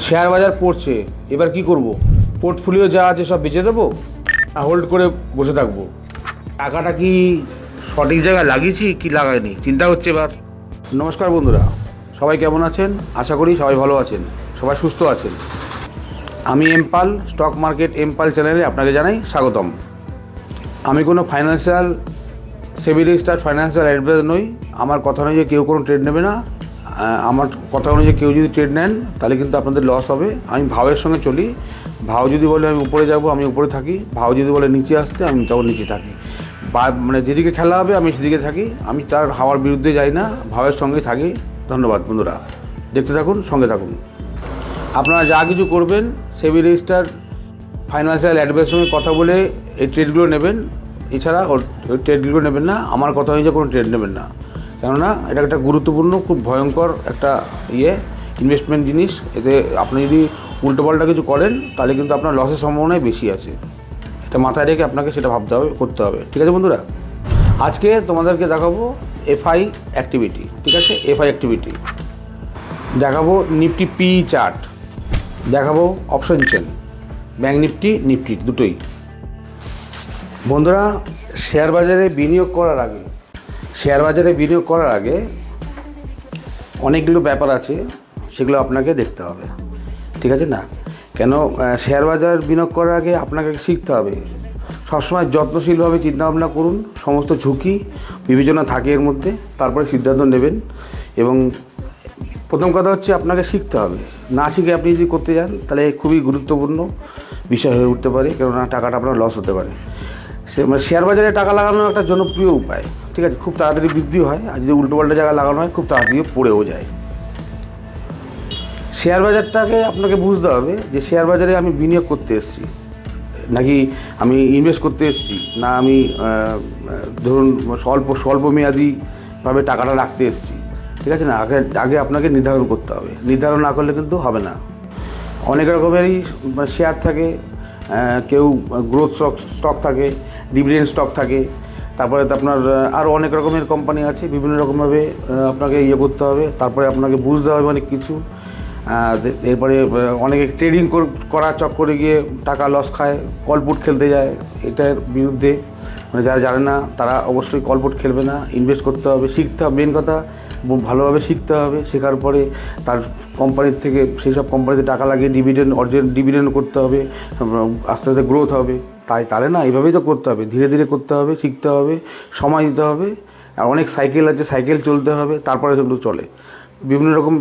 Share বাজার পড়ছে, এবার কি করব? পোর্টফোলিও যা আছে সব বেচে দেবো, হোল্ড করে বসে থাকবো? টাকাটা কি সঠিক জায়গায় লাগিয়েছি কি লাগাইনি, চিন্তা হচ্ছে এবার। নমস্কার বন্ধুরা, সবাই কেমন আছেন? আশা করি সবাই ভালো আছেন, সবাই সুস্থ আছেন। আমি এমপাল, স্টক মার্কেট এমপাল চ্যানেলে আপনাকে জানাই স্বাগতম। আমি কোনো ফাইন্যান্সিয়াল সেবি রেজিস্টার্ড ফাইন্যান্সিয়াল অ্যাডভাইজার নই। আমার কথা অনুযায়ী কেউ কোনো ট্রেড নেবে না। আমার কথা অনুযায়ী কেউ যদি ট্রেড নেন তাহলে কিন্তু আপনাদের লস হবে। আমি ভাবের সঙ্গে চলি। ভাও যদি বলে আমি উপরে যাব, আমি উপরে থাকি। ভাও যদি বলে নিচে আসতে, আমি তখন নিচে থাকি। মানে যেদিকে খেলা হবে আমি সেদিকে থাকি। আমি তার হাওয়ার বিরুদ্ধে যাই না, ভাবের সঙ্গে থাকি। ধন্যবাদ বন্ধুরা, দেখতে থাকুন, সঙ্গে থাকুন। আপনারা যা কিছু করবেন সেবি রেজিস্টার্ড ফাইন্যান্সিয়াল অ্যাডভাইজারের সঙ্গে কথা বলে এই ট্রেডগুলো নেবেন। এছাড়া ওই ট্রেডগুলো নেবেন না, আমার কথা অনুযায়ী কোনো ট্রেড নেবেন না। কেননা এটা একটা গুরুত্বপূর্ণ, খুব ভয়ঙ্কর একটা ইনভেস্টমেন্ট জিনিস। এতে আপনি যদি উল্টোপাল্টা কিছু করেন তাহলে কিন্তু আপনার লসের সম্ভাবনাই বেশি আছে। এটা মাথায় রেখে আপনাকে সেটা ভাবতে হবে, করতে হবে। ঠিক আছে বন্ধুরা, আজকে তোমাদেরকে দেখাবো এফআই অ্যাক্টিভিটি। ঠিক আছে, এফআই অ্যাক্টিভিটি দেখাবো, নিফটি পি চার্ট দেখাবো, option chain, bank Nifty, Nifty দুটোই। বন্ধুরা, শেয়ার বাজারে বিনিয়োগ করার আগে অনেকগুলো ব্যাপার আছে, সেগুলো আপনাকে দেখতে হবে। ঠিক আছে না? কেন শেয়ার বাজার বিনিয়োগ করার আগে আপনাকে শিখতে হবে। সবসময় যত্নশীলভাবে চিন্তাভাবনা করুন, সমস্ত ঝুঁকি বিবেচনা থাকে এর মধ্যে, তারপরে সিদ্ধান্ত নেবেন। এবং প্রথম কথা হচ্ছে আপনাকে শিখতে হবে। না শিখে আপনি যদি করতে যান তাহলে খুবই গুরুত্বপূর্ণ বিষয় হয়ে উঠতে পারে, কেননা টাকাটা আপনার লস হতে পারে। শেয়ার বাজারে টাকা লাগানো একটা জনপ্রিয় উপায়। ঠিক আছে, খুব তাড়াতাড়ি বৃদ্ধি হয়, আর যদি উল্টোপাল্টা জায়গায় লাগানো হয় খুব তাড়াতাড়ি পড়েও যায়। শেয়ার বাজারটাকে আপনাকে বুঝতে হবে যে শেয়ার বাজারে আমি বিনিয়োগ করতে এসেছি নাকি আমি ইনভেস্ট করতে এসেছি, না আমি ধরুন স্বল্প মেয়াদিভাবে টাকাটা রাখতে এসেছি। ঠিক আছে না? আগে আপনাকে নির্ধারণ করতে হবে। নির্ধারণ না করলে কিন্তু হবে না। অনেক রকমেরই শেয়ার থাকে, কেউ গ্রোথ স্টক থাকে, ডিভিডেন্ড স্টক থাকে, তারপরে তো আপনার আরও অনেক রকমের কোম্পানি আছে। বিভিন্ন রকমভাবে আপনাকে করতে হবে, তারপরে আপনাকে বুঝতে হবে অনেক কিছু। এরপরে অনেকে ট্রেডিং করার চক্করে গিয়ে টাকা লস খায়, কলপুট খেলতে যায়। এটার বিরুদ্ধে যারা জানে না তারা অবশ্যই কলপুট খেলবে না। ইনভেস্ট করতে হবে, শিখতে হবে। মেন কথা, ভালোভাবে শিখতে হবে। শেখার পরে তার কোম্পানির থেকে, সেই সব কোম্পানিতে টাকা লাগিয়ে ডিভিডেন্ড করতে হবে। আস্তে আস্তে গ্রোথ হবে। তাহলে না, এইভাবেই তো করতে হবে। ধীরে ধীরে করতে হবে, শিখতে হবে, সময় দিতে হবে। আর অনেক সাইকেল আছে, সাইকেল চলতে হবে, তারপরে কিন্তু চলে, বিভিন্ন রকম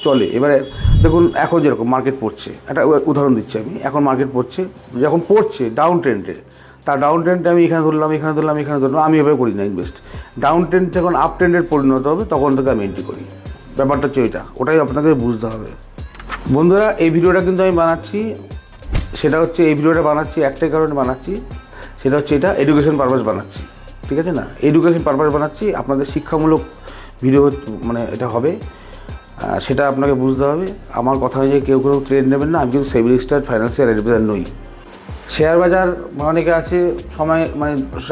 চলে। এবারে দেখুন, এখন যেরকম মার্কেট পড়ছে, একটা উদাহরণ দিচ্ছি আমি। এখন মার্কেট পড়ছে, যখন পড়ছে ডাউন ট্রেন্ডে, তার ডাউন ট্রেন্ডে আমি এখানে ধরলাম, আমি এভাবে করি না ইনভেস্ট। ডাউন ট্রেন্ড যখন আপ ট্রেন্ডের পরিণত হবে তখন থেকে আমি এন্ট্রি করি। ব্যাপারটা হচ্ছে ওটাই আপনাকে বুঝতে হবে। বন্ধুরা, এই ভিডিওটা কিন্তু আমি বানাচ্ছি, এই ভিডিওটা বানাচ্ছি একটাই কারণে বানাচ্ছি, সেটা হচ্ছে এটা এডুকেশন পারপাস বানাচ্ছি। ঠিক আছে না? এডুকেশন পারপাস বানাচ্ছি, আপনাদের শিক্ষামূলক ভিডিও এটা হবে, সেটা আপনাকে বুঝতে হবে। আমার কথা অনুযায়ী কেউ কোনো ট্রেড নেবেন না। আমি কিন্তু সেবি রেজিস্টার্ড ফাইন্যান্সিয়াল অ্যাডভাইজার নই। শেয়ার বাজার অনেকে আছে,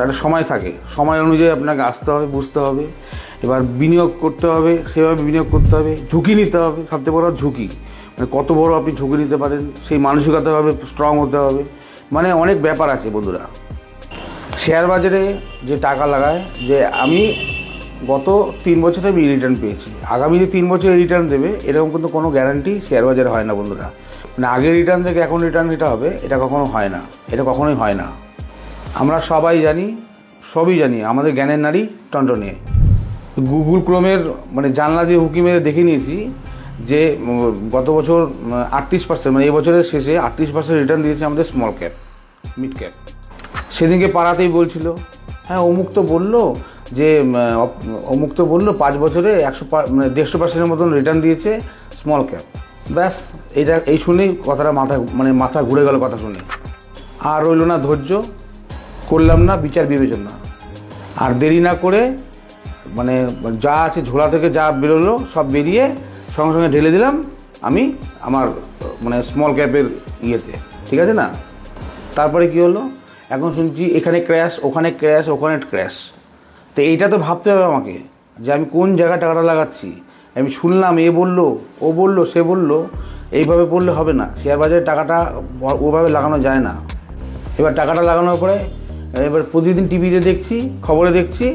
একটা সময় থাকে, সময় অনুযায়ী আপনাকে আসতে হবে, বুঝতে হবে। এবার বিনিয়োগ করতে হবে, সেভাবে বিনিয়োগ করতে হবে, ঝুঁকি নিতে হবে। সবচেয়ে বড় ঝুঁকি, কত বড় আপনি ঝুঁকি নিতে পারেন, সেই মানসিকতাভাবে স্ট্রং হতে হবে। অনেক ব্যাপার আছে বন্ধুরা। শেয়ার বাজারে যে টাকা লাগায়, যে আমি গত 3 বছরে আমি রিটার্ন পেয়েছি, আগামী যে 3 বছরে রিটার্ন দেবে, এরকম কিন্তু কোনো গ্যারান্টি শেয়ার বাজারে হয় না বন্ধুরা। আগের রিটার্ন থেকে এখন রিটার্ন এটা হবে, এটা কখনো হয় না, এটা কখনোই হয় না। আমরা সবই জানি, আমাদের জ্ঞানের নারী টনটনে। গুগল ক্রোমের জানলা দিয়ে হুকি মেরে দেখে নিয়েছি যে গত বছর 38%, এই বছরের শেষে 38% রিটার্ন দিয়েছে আমাদের স্মল ক্যাপ, মিড ক্যাপ। সেদিনকে পাড়াতেই বলছিল, হ্যাঁ অমুক তো বললো 5 বছরে 150% মতন রিটার্ন দিয়েছে স্মল ক্যাপ। ব্যাস, এই শুনেই কথাটা মাথা ঘুরে গেল কথা শুনে। আর রইল না ধৈর্য, করলাম না বিচার বিবেচনা। আর দেরি না করে যা আছে ঝোলা থেকে যা বেরোলো সব বেরিয়ে সঙ্গে সঙ্গে ঢেলে দিলাম আমি আমার স্মল ক্যাপের ইয়েতে। ঠিক আছে না? তারপরে কি হলো, এখন শুনছি এখানে ক্র্যাশ, ওখানে ক্র্যাশ। তো এইটা তো ভাবতে হবে আমাকে যে আমি কোন জায়গায় টাকাটা লাগাচ্ছি। আমি শুনলাম এ বললো, ও বললো, সে বললো, এইভাবে পড়লে হবে না। শেয়ার বাজারে টাকাটা ওভাবে লাগানো যায় না। এবার টাকাটা লাগানোর পরে এবার প্রতিদিন টিভিতে দেখছি, খবরে দেখছি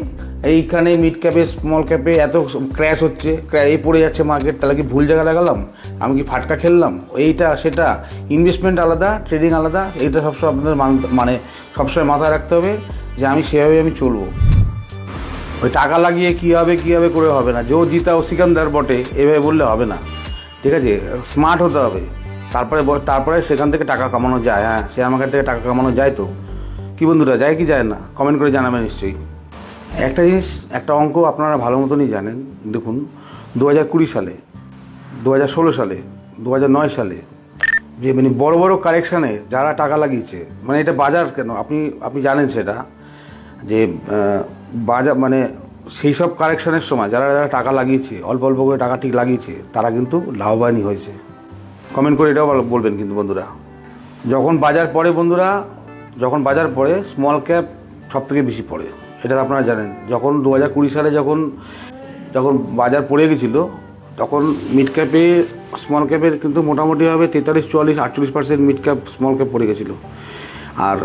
এইখানে মিড ক্যাপে স্মল ক্যাপে এত ক্র্যাশ হচ্ছে, এই পড়ে যাচ্ছে মার্কেট। তাহলে কি ভুল জায়গা লাগালাম? আমি কি ফাটকা খেললাম? এইটা সেটা, ইনভেস্টমেন্ট আলাদা, ট্রেডিং আলাদা। এইটা সবসময় আপনাদের মানে সবসময় মাথায় রাখতে হবে যে আমি সেভাবে আমি চলবো। ওই টাকা লাগিয়ে কী হবে করে হবে না। যে জিতা ও সিকান্দার বটে এভাবে বললে হবে না, ঠিক আছে? স্মার্ট হতে হবে। তারপরে সেখান থেকে টাকা কামানো যায়। হ্যাঁ, শেয়ার মার্কেট থেকে টাকা কামানো যায় তো। কি বন্ধুরা, যায় কি যায় না? কমেন্ট করে জানাবেন নিশ্চয়ই। একটা জিনিস, একটা অঙ্ক আপনারা ভালো মতনই জানেন। দেখুন, 2020 সালে, 2016 সালে, 2009 সালে যে মানে বড় বড় কারেকশানে যারা টাকা লাগিয়েছে, মানে এটা বাজার কেন আপনি জানেন সেটা, যে বাজার মানে সেই সব কারেকশানের সময় যারা টাকা লাগিয়েছে, অল্প অল্প করে টাকা ঠিক লাগিয়েছে, তারা কিন্তু লাভবানই হয়েছে। কমেন্ট করে এটাও বলবেন কিন্তু বন্ধুরা। যখন বাজার পড়ে বন্ধুরা, যখন বাজার পড়ে স্মল ক্যাপ সব থেকে বেশি পড়ে, এটা আপনারা জানেন। যখন 2020 সালে যখন বাজার পড়ে গেছিলো, তখন মিড ক্যাপে স্মল ক্যাপের কিন্তু মোটামুটিভাবে 43, 44, 48% মিড ক্যাপ স্মল ক্যাপ পড়ে গেছিলো, আর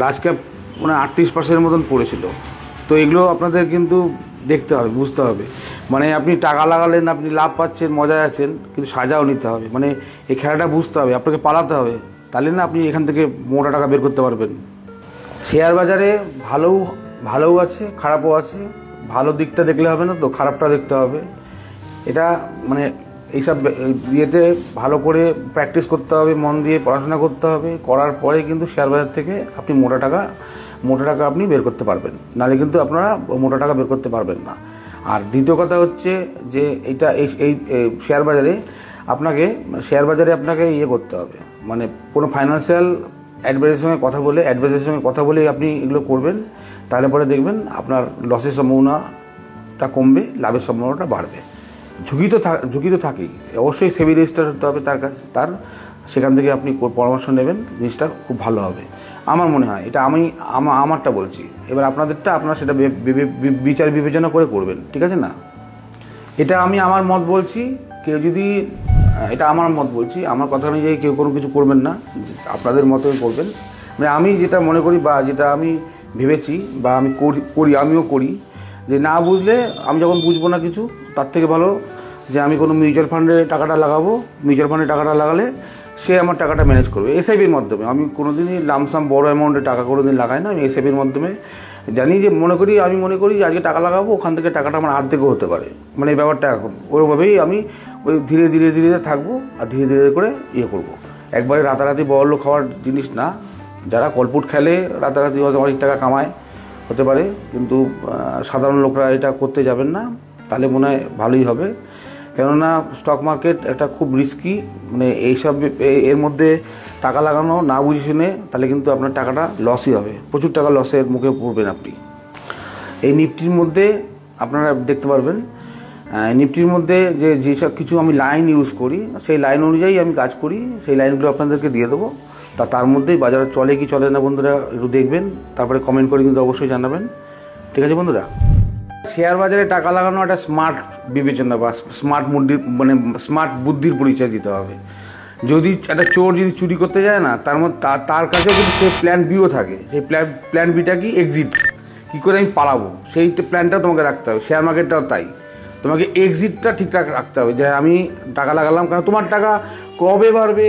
লার্জ ক্যাপ মানে 38% মতন পড়েছিল। তো এগুলো আপনাদের কিন্তু দেখতে হবে, বুঝতে হবে। মানে আপনি টাকা লাগালেন, আপনি লাভ পাচ্ছেন, মজায় আছেন, কিন্তু সাজাও নিতে হবে। মানে এই খেলাটা বুঝতে হবে, আপনাকে পালাতে হবে, তাহলে না আপনি এখান থেকে মোটা টাকা বের করতে পারবেন। শেয়ার বাজারে ভালোও আছে, খারাপও আছে। ভালো দিকটা দেখলে হবে না তো, খারাপটা দেখতে হবে। এটা মানে এইসব ইয়েতে ভালো করে প্র্যাকটিস করতে হবে, মন দিয়ে পড়াশোনা করতে হবে। করার পরে কিন্তু শেয়ার বাজার থেকে আপনি মোটা টাকা আপনি বের করতে পারবেন, নাহলে কিন্তু আপনারা মোটা টাকা বের করতে পারবেন না। আর দ্বিতীয় কথা হচ্ছে যে এইটা এই শেয়ার বাজারে আপনাকে ইয়ে করতে হবে, মানে কোনো ফাইন্যান্সিয়াল অ্যাডভাইসের সঙ্গে কথা বলে আপনি এগুলো করবেন। তাহলে পরে দেখবেন আপনার লসের সম্ভাবনাটা কমবে, লাভের সম্ভাবনাটা বাড়বে। ঝুঁকি তো থাকেই, অবশ্যই সেবি রেজিস্টার হতে হবে তার কাছে, সেখান থেকে আপনি পরামর্শ নেবেন, জিনিসটা খুব ভালো হবে আমার মনে হয়। এটা আমারটা বলছি। এবার আপনাদেরটা আপনারা সেটা বিচার বিবেচনা করে করবেন, ঠিক আছে না? এটা আমি আমার মত বলছি। কেউ যদি এটা আমার মত বলছি, আমার কথা অনুযায়ী কেউ কোনো কিছু করবেন না, আপনাদের মতোই করবেন। মানে আমি যেটা মনে করি বা যেটা আমি ভেবেছি বা আমি আমিও করি, যে না বুঝলে আমি যখন বুঝবো না কিছু, তার থেকে ভালো যে আমি কোনো মিউচুয়াল ফান্ডে টাকাটা লাগাবো। মিউচুয়াল ফান্ডে টাকাটা লাগালে সে আমার টাকাটা ম্যানেজ করবে এসআইপির মাধ্যমে। আমি কোনোদিনই লামসাম বড় অ্যামাউন্টে টাকা কোনোদিন লাগাই না। আমি এসআইপির মাধ্যমে জানি যে আমি মনে করি যে আজকে টাকা লাগাবো, ওখান থেকে টাকাটা আমার হাত থেকেও হতে পারে। মানে এই ব্যাপারটা এখন ওইভাবেই আমি ওই ধীরে ধীরে থাকবো, আর ধীরে ধীরে করে ইয়ে করবো। একবারে রাতারাতি বড়লোক খাওয়ার জিনিস না। যারা কলপুট খেলে রাতারাতি অনেক টাকা কামায় হতে পারে, কিন্তু সাধারণ লোকরা এটা করতে যাবেন না, তাহলে মনে হয় ভালোই হবে। কেননা স্টক মার্কেট একটা খুব রিস্কি, মানে এর মধ্যে টাকা লাগানো না বুঝে শুনে, তাহলে কিন্তু আপনার টাকাটা লসই হবে, প্রচুর টাকা লসের মুখে পড়বেন আপনি। এই নিফটির মধ্যে আপনারা দেখতে পারবেন, নিফটির মধ্যে যেসব কিছু আমি লাইন ইউজ করি, সেই লাইন অনুযায়ী আমি কাজ করি, সেই লাইনগুলো আপনাদেরকে দিয়ে দেবো। তার মধ্যেই বাজারে চলে কি চলে না বন্ধুরা একটু দেখবেন, তারপরে কমেন্ট করে কিন্তু অবশ্যই জানাবেন, ঠিক আছে বন্ধুরা? শেয়ার বাজারে টাকা লাগানো একটা স্মার্ট বিবেচনা বা স্মার্ট বুদ্ধির পরিচয় দিতে হবে। যদি একটা চোর যদি চুরি করতে যায় না, তার কাছেও কিন্তু সেই প্ল্যান বিও থাকে। সেই প্ল্যান বিটা কি? এক্সিট, কী করে আমি পালাবো, সেই প্ল্যানটাও তোমাকে রাখতে হবে। শেয়ার মার্কেটটাও তাই, তোমাকে এক্সিটটা ঠিকঠাক রাখতে হবে, যে আমি টাকা লাগালাম, কারণ তোমার টাকা কবে বাড়বে,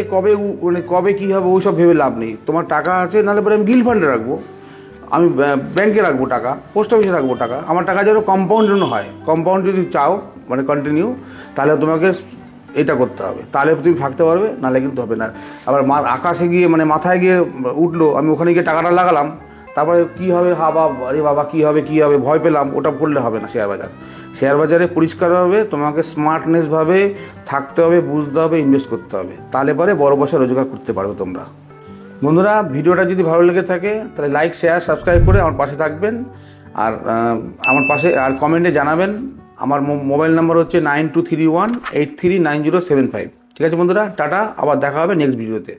কবে কী হবে ওই সব ভেবে লাভ নেই। তোমার টাকা আছে, নাহলে পরে আমি গিল্ড ফান্ডে রাখবো, আমি ব্যাংকে রাখবো টাকা, পোস্ট অফিসে রাখবো টাকা। আমার টাকা যেন কম্পাউন্ড যেন হয়। কম্পাউন্ড যদি চাও, মানে কন্টিনিউ, তাহলে তোমাকে এটা করতে হবে, তাহলে তুমি থাকতে পারবে, নাহলে কিন্তু হবে না। আবার আকাশে গিয়ে মানে মাথায় গিয়ে উঠলো, আমি ওখানে গিয়ে টাকাটা লাগালাম, তারপরে কী হবে, আরে বাবা কী হবে ভয় পেলাম, ওটা করলে হবে না। শেয়ার বাজারে পরিষ্কারভাবে তোমাকে স্মার্টনেসভাবে থাকতে হবে, বুঝতে হবে, ইনভেস্ট করতে হবে, তাহলে পরে বড় পয়সা রোজগার করতে পারবে তোমরা। বন্ধুরা, ভিডিওটা যদি ভালো লেগে থাকে তাহলে লাইক, শেয়ার, সাবস্ক্রাইব করে আমার পাশে থাকবেন। আর কমেন্টে জানাবেন। আমার মোবাইল নাম্বার হচ্ছে 9231839075। ঠিক আছে বন্ধুরা, টাটা, আবার দেখা হবে নেক্সট ভিডিওতে।